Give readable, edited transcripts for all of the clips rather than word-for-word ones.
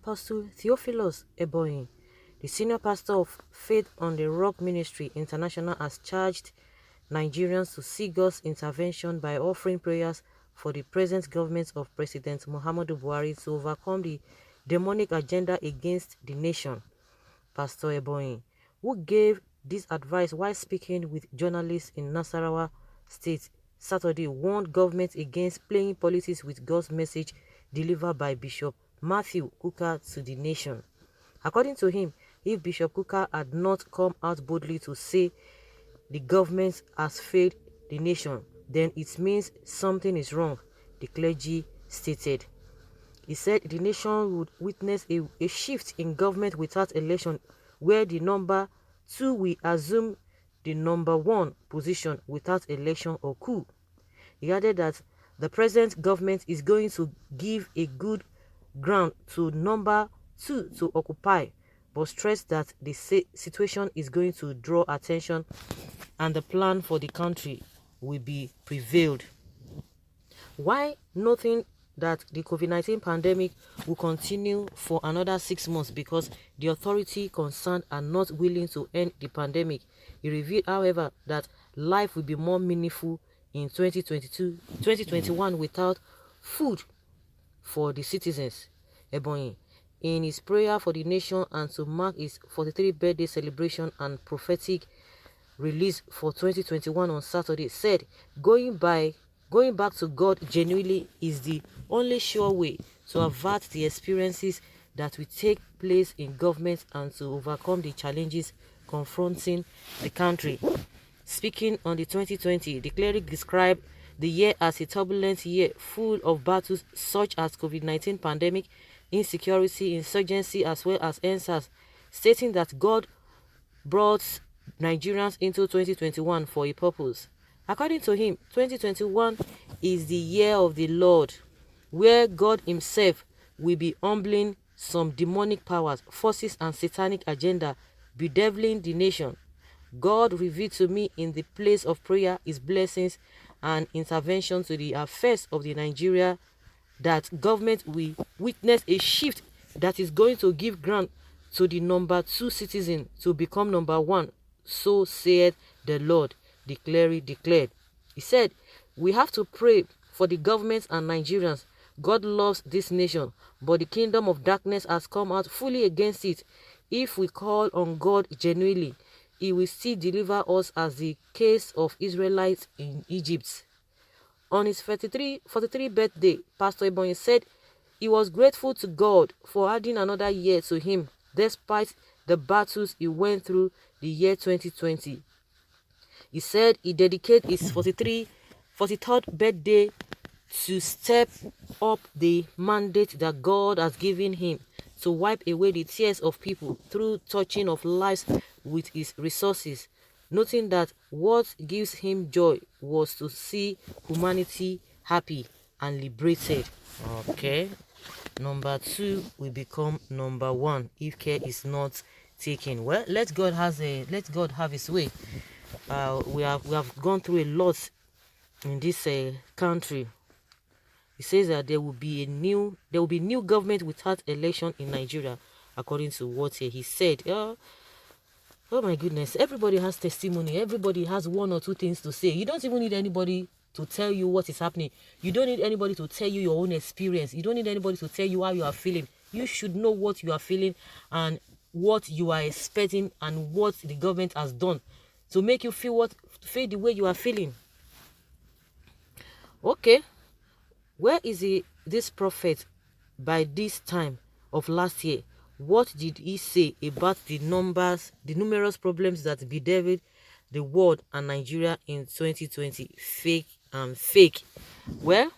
Apostle Theophilus Eboyin, the senior pastor of Faith on the Rock Ministry International, has charged Nigerians to seek God's intervention by offering prayers for the present government of President Muhammadu Buhari to overcome the demonic agenda against the nation. Pastor Eboyin, who gave this advice while speaking with journalists in Nasarawa State Saturday, warned government against playing politics with God's message delivered by Bishop Matthew Kuka to the nation. According to him, if Bishop Kuka had not come out boldly to say the government has failed the nation, then it means something is wrong, the clergy stated. He said the nation would witness a shift in government without election, where the number 2 will assume the number 1 position without election or coup. He added that the present government is going to give a good ground to number 2 to occupy, but stressed that the situation is going to draw attention and the plan for the country will be prevailed. Why nothing that the COVID-19 pandemic will continue for another 6 months because the authority concerned are not willing to end the pandemic. He revealed, however, that life will be more meaningful in 2021 without food for the citizens. Eboyin, in his prayer for the nation and to mark his 43rd birthday celebration and prophetic release for 2021 on Saturday, said going back to God genuinely is the only sure way to avert the experiences that will take place in government and to overcome the challenges confronting the country. Speaking on the 2020, the cleric described the year as a turbulent year full of battles such as COVID-19 pandemic, insecurity, insurgency, as well as NSAS, stating that God brought Nigerians into 2021 for a purpose. According to him, 2021 is the year of the Lord, where God himself will be humbling some demonic powers, forces, and satanic agenda, bedeviling the nation. God revealed to me in the place of prayer his blessings and intervention to the affairs of the Nigeria, that government will witness a shift that is going to give ground to the number 2 citizen to become number 1. So saith the Lord, the cleric declared. He said, we have to pray for the government and Nigerians. God loves this nation, but the kingdom of darkness has come out fully against it. If we call on God genuinely, he will still deliver us, as the case of Israelites in Egypt. On his 43rd birthday, Pastor Eboyin said he was grateful to God for adding another year to him, despite the battles he went through the year 2020. He said he dedicated his 43rd birthday to step up the mandate that God has given him to wipe away the tears of people through touching of lives with his resources, noting that what gives him joy was to see humanity happy and liberated. Okay, number 2 will become number 1 if care is not taken. Well, let God have his way. We have gone through a lot in this country. He says that there will be new government without election in Nigeria, according to what he said. Oh my goodness, everybody has testimony. Everybody has 1 or 2 things to say. You don't even need anybody to tell you what is happening. You don't need anybody to tell you your own experience. You don't need anybody to tell you how you are feeling. You should know what you are feeling and what you are expecting and what the government has done to make you feel the way you are feeling. Okay, where is this prophet by this time of last year? What did he say about the numerous problems that bedeviled the world and Nigeria in 2020? Fake. Well,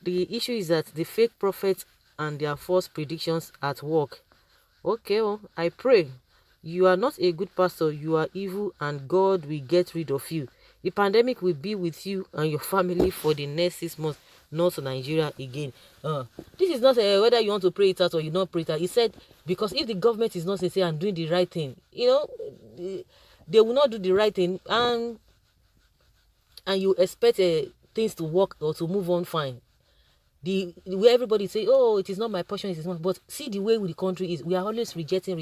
the issue is that the fake prophets and their false predictions at work. Okay, well, I pray you are not a good pastor, you are evil, and God will get rid of you. The pandemic will be with you and your family for the next 6 months, not to Nigeria again. This is not whether you want to pray it out or you not pray it out. He said, because if the government is not sincere and doing the right thing, they will not do the right thing, and you expect things to work or to move on fine. the way everybody say, oh, it is not my portion, it is not. But see the way the country is, we are always rejecting.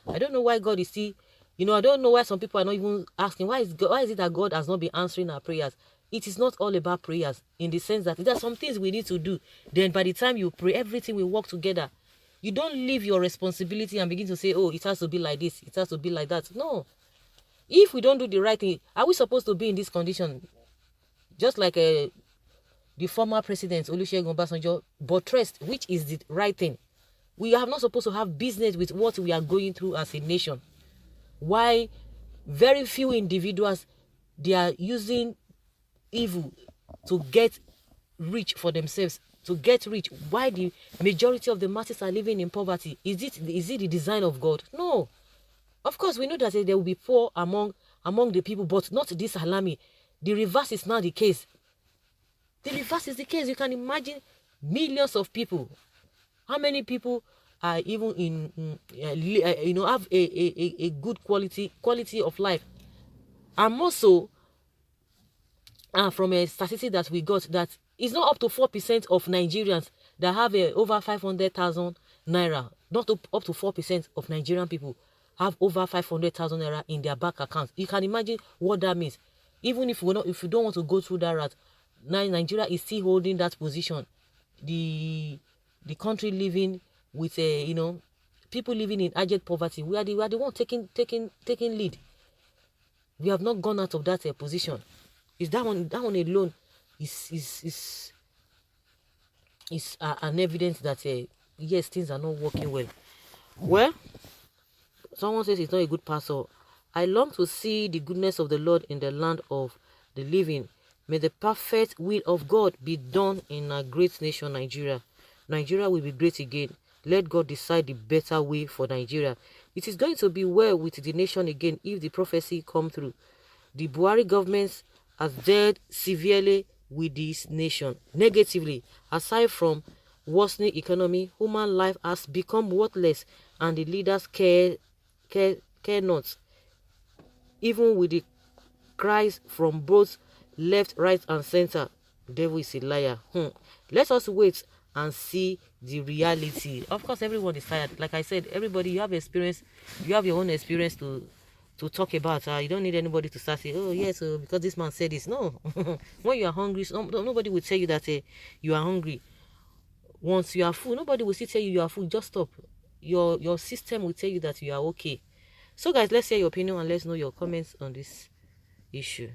I don't know why God is still, I don't know why some people are not even asking, why is it that God has not been answering our prayers? It is not all about prayers, in the sense that there are some things we need to do. Then by the time you pray, everything will work together. You don't leave your responsibility and begin to say, oh, it has to be like this, it has to be like that. No. If we don't do the right thing, are we supposed to be in this condition? Just like the former president, Olusegun Obasanjo, buttressed, which is the right thing. We are not supposed to have business with what we are going through as a nation. Why very few individuals, they are using evil to get rich for themselves, to get rich. Why the majority of the masses are living in poverty? Is it the design of God? No. Of course, we know that there will be poor among the people, but not this alarming. The reverse is not the case. The reverse is the case. You can imagine millions of people. How many people are even have a good quality of life? And more so, from a statistic that we got, that it's not up to 4% of Nigerians that have over 500,000 naira. Not up to 4% of Nigerian people have over 500,000 naira in their bank accounts. You can imagine what that means. Even if you don't want to go through that route, Nigeria is still holding that position. The country living with people living in abject poverty. We are the one taking lead. We have not gone out of that position. Is that one alone is an evidence that yes, things are not working well. Well, someone says it's not a good pastor. I long to see the goodness of the Lord in the land of the living. May the perfect will of God be done in our great nation, Nigeria. Nigeria will be great again. Let God decide the better way for Nigeria. It is going to be well with the nation again if the prophecy come through. The Buhari government has dealt severely with this nation. Negatively, aside from worsening economy, human life has become worthless and the leaders care not. Even with the cries from both left, right and center, the devil is a liar. Let us wait and see the reality. Of course, everyone is tired. Like I said, everybody, you have experience, you have your own experience to talk about. You don't need anybody to start saying, oh yes, because this man said this. No. When you are hungry, nobody will tell you that you are hungry. Once you are full, nobody will still tell you are full. Just stop. Your system will tell you that you are okay. So guys, let's hear your opinion and let's know your comments on this issue.